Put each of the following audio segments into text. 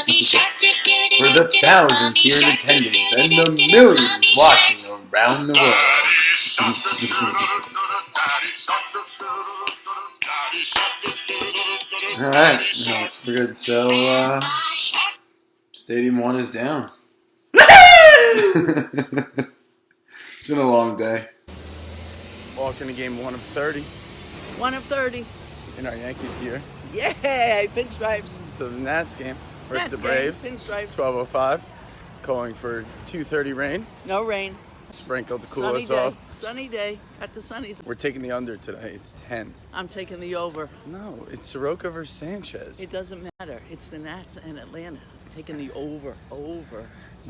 For the thousands here in attendance and the millions watching around the world. Alright, we're good. So, Stadium 1 is down. It's been a long day. Walking to game 1 of 30. 1 of 30. In our Yankees gear. Yay! Pinstripes. To the Nats game. Versus Nats the Braves. game, pinstripes. 12:05. Calling for 2:30 rain. No rain. Sprinkled to cool Sunny us day. off. Sunny day. At the sunnies. We're taking the under today. It's 10. I'm taking the over. No, it's Soroka versus Sanchez. It doesn't matter. It's the Nats and Atlanta. I'm taking the over. Over.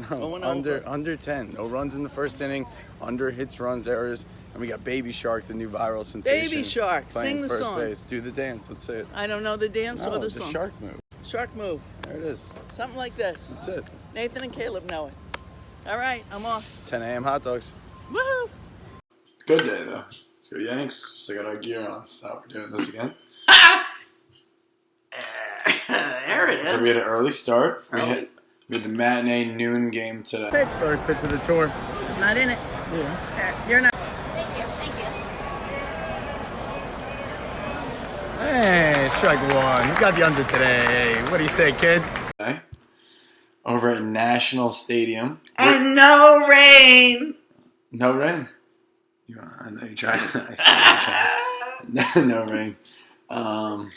No, under 10. No runs in the first inning. Under hits, runs, errors. And we got Baby Shark, the new viral sensation. Baby Shark. Sing the first song. Base. Do the dance. Let's see it. I don't know the dance or the song. The shark move. Shark move. There it is. Something like this. That's it. Nathan and Caleb know it. All right, I'm off. 10 a.m. hot dogs. Woohoo! Good day, though. Let's go Yanks. Still got our gear on. Stop. We're doing this again. There it is. So we had an early start. We had the matinee noon game today. First pitch of the tour. Not in it. Yeah. You're not. Thank you. Hey, strike one. You got the under today. What do you say, kid? Okay. Over at National Stadium. And no rain. No rain. I know you tried. No rain. How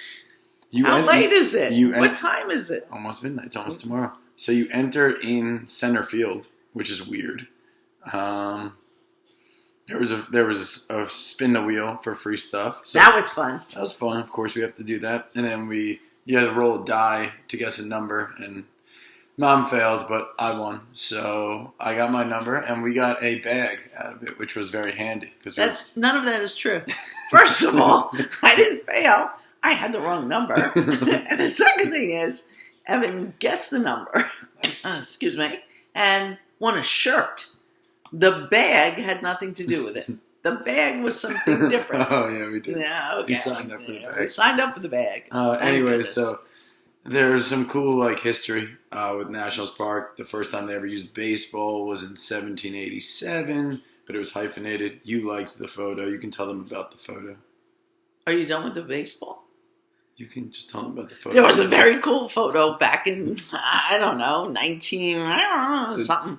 late is it? What time is it? Almost midnight. It's almost tomorrow. So you enter in center field, which is weird. There was a spin the wheel for free stuff. So that was fun. That was fun. Of course, we have to do that. And then you had to roll a die to guess a number, and Mom failed, but I won. So I got my number, and we got a bag out of it, which was very handy. None of that is true. First of all, I didn't fail. I had the wrong number. And the second thing is, Evan guessed the number, excuse me, and won a shirt. The bag had nothing to do with it. The bag was something different. Oh, yeah, we did. Yeah, okay. We signed up for the bag. We signed up for the bag. Anyway, so there's some cool history with Nationals Park. The first time they ever used baseball was in 1787, but it was hyphenated. You liked the photo. You can tell them about the photo. Are you done with the baseball? You can just tell them about the photo. There was a very cool photo back in, something.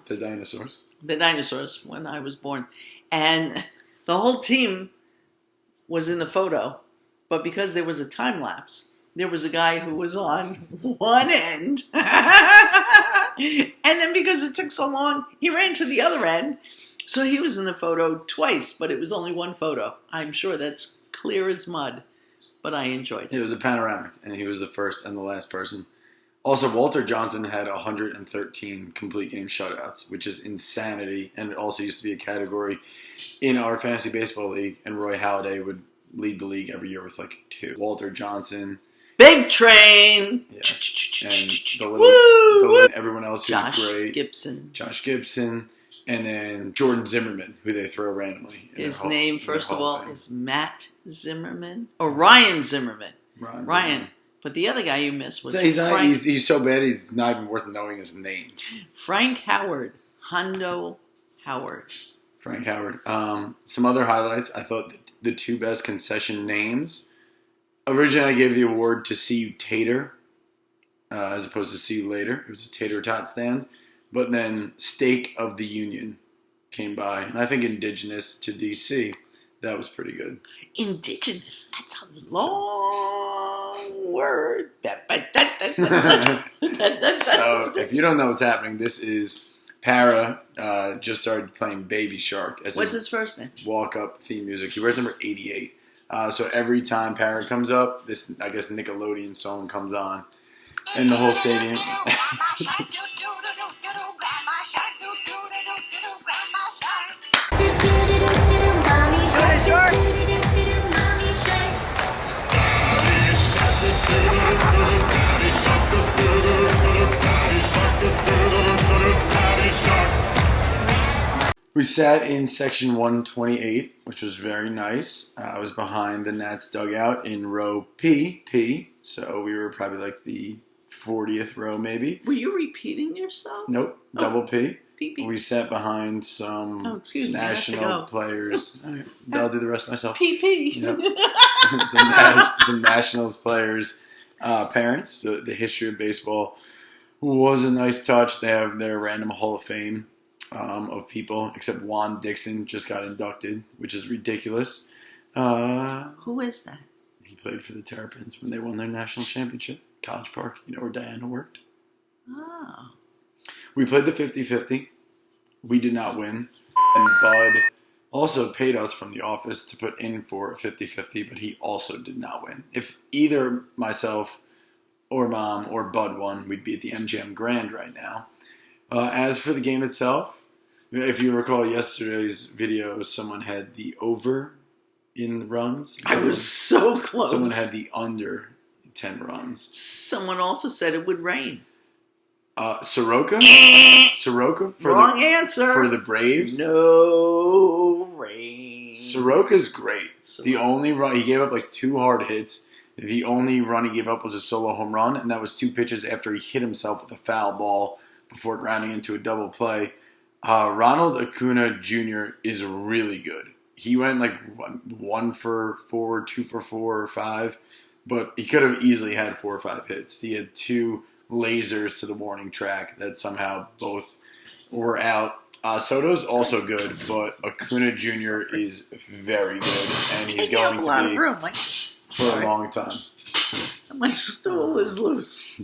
The dinosaurs. The dinosaurs, when I was born. And the whole team was in the photo, but because there was a time lapse, there was a guy who was on one end. And then because it took so long, he ran to the other end. So he was in the photo twice, but it was only one photo. I'm sure that's clear as mud, but I enjoyed it. It was a panoramic, and he was the first and the last person. Also, Walter Johnson had 113 complete game shutouts, which is insanity, and it also used to be a category in our fantasy baseball league, and Roy Halladay would lead the league every year with 2. Walter Johnson. Big Train! Yes. And everyone else who's great. Josh Gibson. And then Jordan Zimmerman, who they throw randomly. His name, first of all, is Matt Zimmerman. Or Ryan Zimmerman. Ryan. But the other guy you missed was Frank. He's so bad, he's not even worth knowing his name. Frank Howard. Hundo Howard. Frank Howard. Some other highlights. I thought the 2 best concession names. Originally, I gave the award to See You Tater, as opposed to See You Later. It was a tater tot stand. But then Stake of the Union came by. And I think indigenous to D.C., that was pretty good. Indigenous? That's a long word. So, if you don't know what's happening, this is Para just started playing Baby Shark. What's his first name? Walk-up theme music. He wears number 88. So every time Para comes up, this, I guess, Nickelodeon song comes on. And the whole stadium. We sat in section 128, which was very nice. I was behind the Nats dugout in row P, so we were probably the 40th row, maybe. Were you repeating yourself? Nope, double P. Pee-pee. We sat behind some national players. Right, I'll do the rest myself. PP. Yep. some Nationals players' parents. The history of baseball was a nice touch. They have their random Hall of Fame of people, except Juan Dixon just got inducted, which is ridiculous. Who is that? He played for the Terrapins when they won their national championship. College Park, you know where Diana worked. Oh. We played the 50-50. We did not win. And Bud also paid us from the office to put in for a 50-50, but he also did not win. If either myself or Mom or Bud won, we'd be at the MGM Grand right now. As for the game itself, if you recall yesterday's video, someone had the over in the runs. I was so close. Someone had the under 10 runs. Someone also said it would rain. Soroka for Wrong answer. For the Braves. No rain. Soroka's great. The only run he gave up, like 2 hard hits. The only run he gave up was a solo home run, and that was 2 pitches after he hit himself with a foul ball before grounding into a double play. Ronald Acuna Jr. is really good. He went like 1 for 4, 2 for 4, or 5, but he could have easily had 4 or 5 hits. He had 2 lasers to the warning track that somehow both were out. Soto's also good, but Acuna Jr. is very good, and he's going to be for a long time. My stool is loose.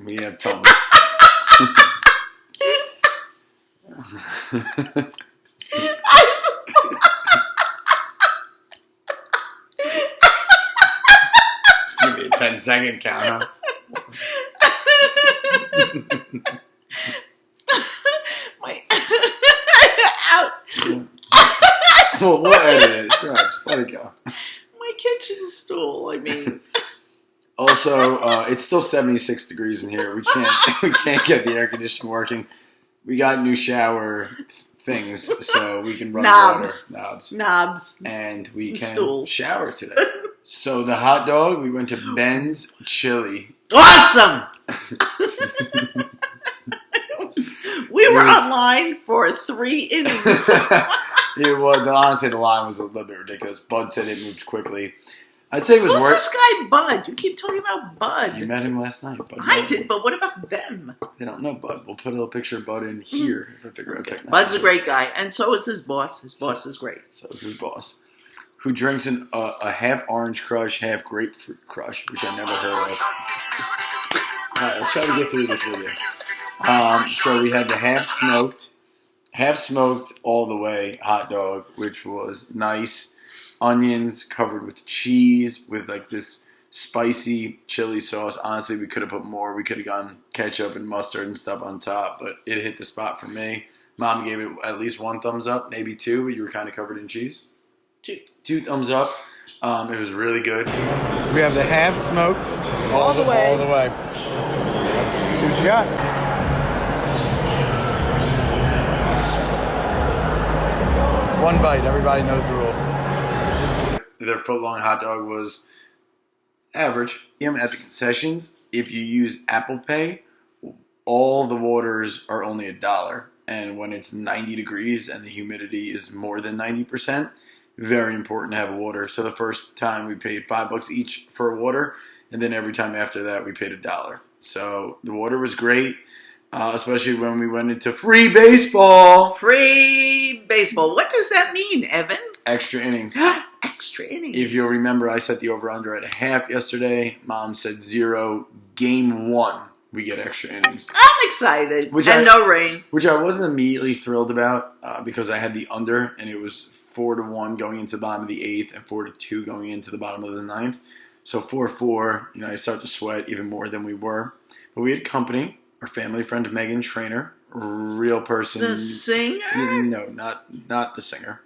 We have tongues. It's going to be a 10-second count, huh? Out. Well, we'll edit it. It's all right. Just let it go. My kitchen stool, I mean. Also, it's still 76 degrees in here. We can't get the air conditioning working. We got new shower things, so we can run knobs, and we can shower today. So the hot dog, we went to Ben's Chili. Awesome. We were online for 3 innings. It was, honestly, the line was a little bit ridiculous. Bud said it moved quickly. I'd say it was Who's worth. this guy, Bud? You keep talking about Bud. You met him last night, Bud. I did, but what about them? They don't know Bud. We'll put a little picture of Bud in here if I figure out technology. Bud's a great guy, and so is his boss. His boss is great. So is his boss, who drinks a half orange crush, half grapefruit crush, which I never heard of. All right, let's try to get through this video. So we had the half smoked all the way hot dog, which was nice. Onions covered with cheese with like this spicy chili sauce. Honestly, we could have put more. We could have gone ketchup and mustard and stuff on top, but it hit the spot for me. Mom gave it at least 1 thumbs up, maybe 2, but you were kind of covered in cheese. 2 thumbs up. It was really good. We have the half smoked all the way. Let's see what you got. One bite. Everybody knows the rules. Their foot-long hot dog was average. At the concessions, if you use Apple Pay, all the waters are only $1. And when it's 90 degrees and the humidity is more than 90%, very important to have water. So the first time we paid $5 each for water, and then every time after that we paid $1. So the water was great, especially when we went into free baseball. Free baseball. What does that mean, Evan? Extra innings. Extra innings. If you'll remember, I set the over-under at 1/2 yesterday. Mom said 0. Game 1, we get extra innings. I'm excited. No rain. Which I wasn't immediately thrilled about because I had the under, and it was 4-1 going into the bottom of the 8th and 4-2 going into the bottom of the 9th. So 4-4, I start to sweat even more than we were. But we had company. Our family friend Megan Trainer, real person. The singer? No, not the singer.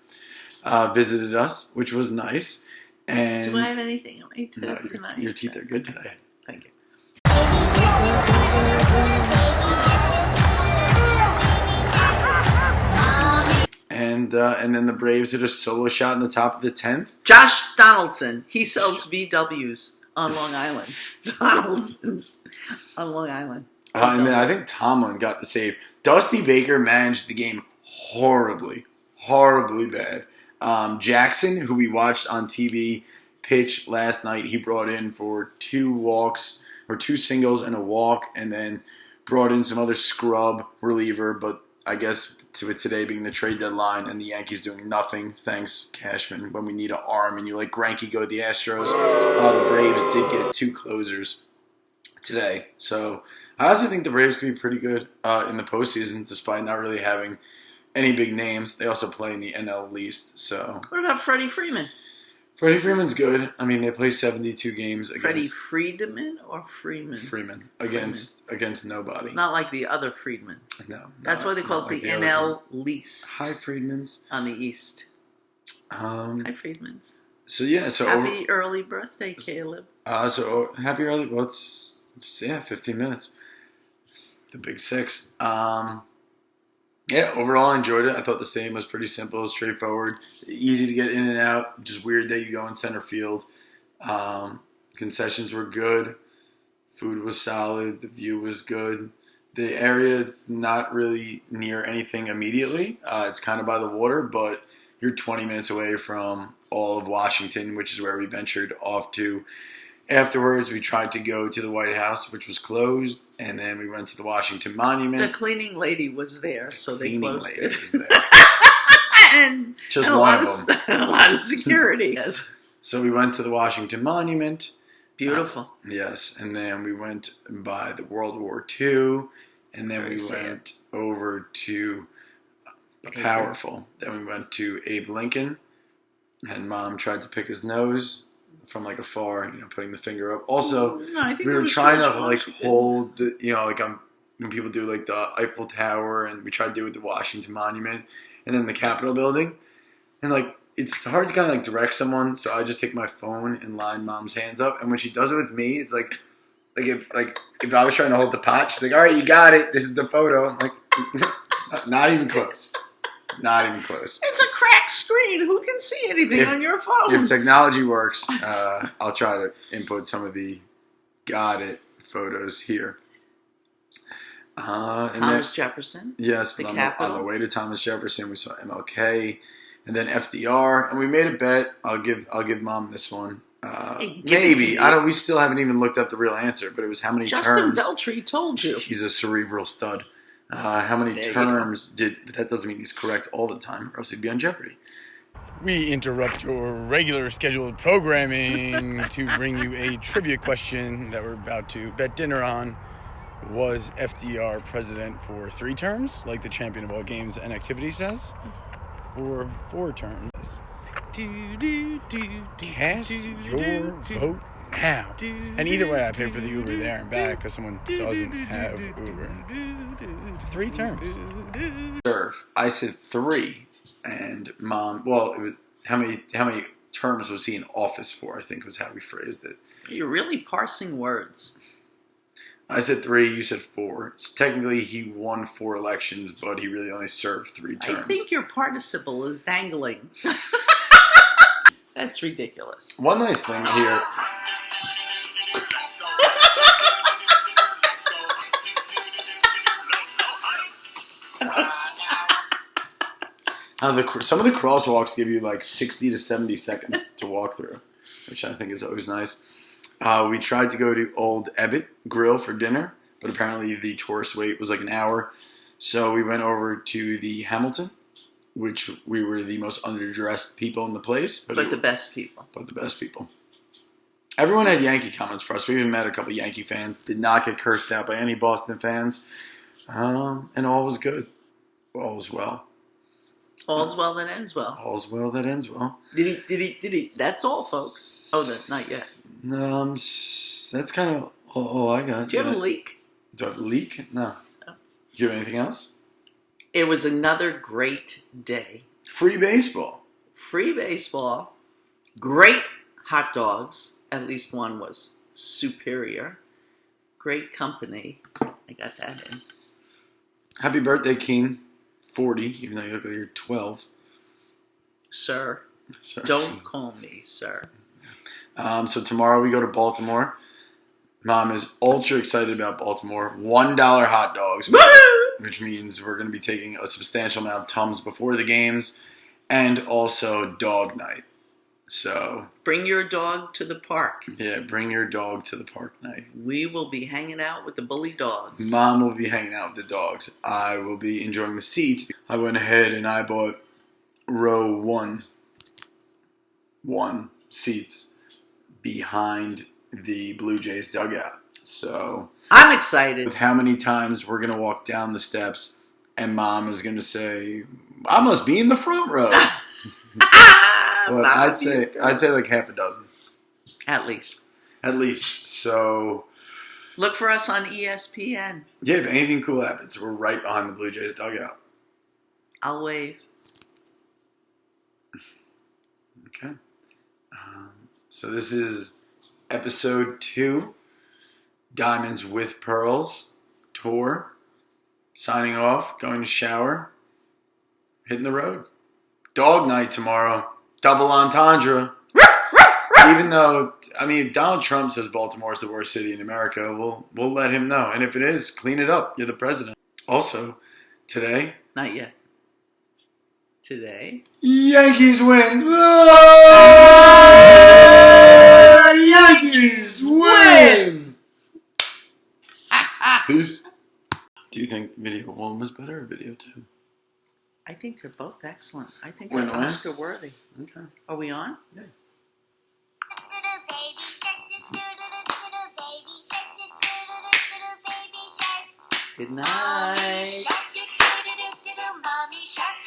Visited us, which was nice. And do I have anything on my tooth tonight? Your teeth are good today. Thank you. And then the Braves hit a solo shot in the top of the 10th. Josh Donaldson. He sells VWs. on Long Island. Donaldson's on Long Island. And then I think Tomlin got the save. Dusty Baker managed the game horribly bad. Jackson, who we watched on TV pitch last night, he brought in for 2 walks or 2 singles and a walk, and then brought in some other scrub reliever. But I guess with today being the trade deadline and the Yankees doing nothing, thanks Cashman, when we need an arm and you let Greinke go to the Astros, the Braves did get 2 closers today. So I honestly think the Braves could be pretty good in the postseason, despite not really having any big names. They also play in the NL East. So what about Freddie Freeman? Freddie Freeman's good. I mean, they play 72 games against Freddie Friedman or Freeman? Freeman against nobody. Not like the other Freedmans. No, that's why they call it the NL East. Hi, Friedmans. On the East. Hi, Friedmans. So yeah, happy early birthday, Caleb. Happy early. Well, it's 15 minutes. The big 6. Yeah, overall I enjoyed it. I thought the stadium was pretty simple, straightforward, easy to get in and out. Just weird that you go in center field. Concessions were good. Food was solid. The view was good. The area is not really near anything immediately. It's kind of by the water, but you're 20 minutes away from all of Washington, which is where we ventured off to. Afterwards, we tried to go to the White House, which was closed, and then we went to the Washington Monument. The cleaning lady was there, so they closed it. Was there. and Just and one of them. And a lot of security. Yes. So we went to the Washington Monument. Beautiful. Yes, and then we went by the World War II, and then we went over to the Powerful. Then we went to Abe Lincoln, and Mom tried to pick his nose from like afar, putting the finger up. Also, we were trying to hold the, when people do like the Eiffel Tower, and we tried to do it with the Washington Monument, and then the Capitol Building, and like it's hard to kind of like direct someone, so I just take my phone and line Mom's hands up, and when she does it with me, it's like if I was trying to hold the pot, she's like, "All right, you got it. This is the photo." I'm like, not even close. Not even close. It's a cracked screen. Who can see anything on your phone? If technology works, I'll try to input some of the got it photos here. Thomas Jefferson. Yes, but on the way to Thomas Jefferson, we saw MLK, and then FDR, and we made a bet. I'll give Mom this one. Maybe we still haven't even looked up the real answer, but it was how many terms. Justin Veltri told you He's a cerebral stud. How many terms but that doesn't mean he's correct all the time, or else he'd be on Jeopardy. We interrupt your regular scheduled programming to bring you a trivia question that we're about to bet dinner on. Was FDR president for 3 terms, like the champion of all games and activities says, or 4 terms? Cast your vote now. And either way, I pay for the Uber there and back because someone doesn't have Uber. 3 terms. Serve. I said 3, and Mom. Well, it was how many terms was he in office for? I think was how we phrased it. You're really parsing words. I said 3. You said 4. So technically, he won 4 elections, but he really only served 3 terms. I think your participle is dangling. That's ridiculous. One nice thing here. Some of the crosswalks give you like 60 to 70 seconds to walk through, which I think is always nice. We tried to go to Old Ebbitt Grill for dinner, but apparently the tourist wait was like an hour. So we went over to the Hamilton, which we were the most underdressed people in the place. But the best people. But the best people. Everyone had Yankee comments for us. We even met a couple Yankee fans. Did not get cursed out by any Boston fans. And all was good. All was well. All's well that ends well. All's well that ends well. Did he? That's all, folks. Oh, that's not yet. That's kind of all I got. Do you have a leak? Do I have a leak? No. Do you have anything else? It was another great day. Free baseball. Free baseball. Great hot dogs. At least one was superior. Great company. I got that in. Happy birthday, Keen. 40, even though you look like you're 12. Sir. Don't call me sir. So tomorrow we go to Baltimore. Mom is ultra excited about Baltimore. $1 hot dogs, which means we're going to be taking a substantial amount of Tums before the games, and also dog night. So Bring your dog to the park. yeah, bring your dog to the park night. We will be hanging out with the bully dogs. Mom will be hanging out with the dogs. I will be enjoying the seats. I went ahead and I bought row one seats behind the Blue Jays dugout. So I'm excited. with how many times we're gonna walk down the steps and Mom is gonna say, "I must be in the front row." But I'd say like half a dozen. At least. So Look for us on ESPN. yeah, if anything cool happens, we're right behind the Blue Jays dugout. I'll wave. Okay. So this is episode 2, Diamonds with Perls tour. Signing off, going to shower, hitting the road. Dog night tomorrow. Double entendre. Even though, I mean, if Donald Trump says Baltimore is the worst city in America, we'll let him know. And if it is, clean it up. You're the president. Also, today, Not yet. Today. Yankees win. Yankees win. Peace. Do you think video 1 was better or video 2? I think they're both excellent. I think Win, they're win? Oscar worthy. Okay. Are we on? Yeah. Good night. Mommy shark,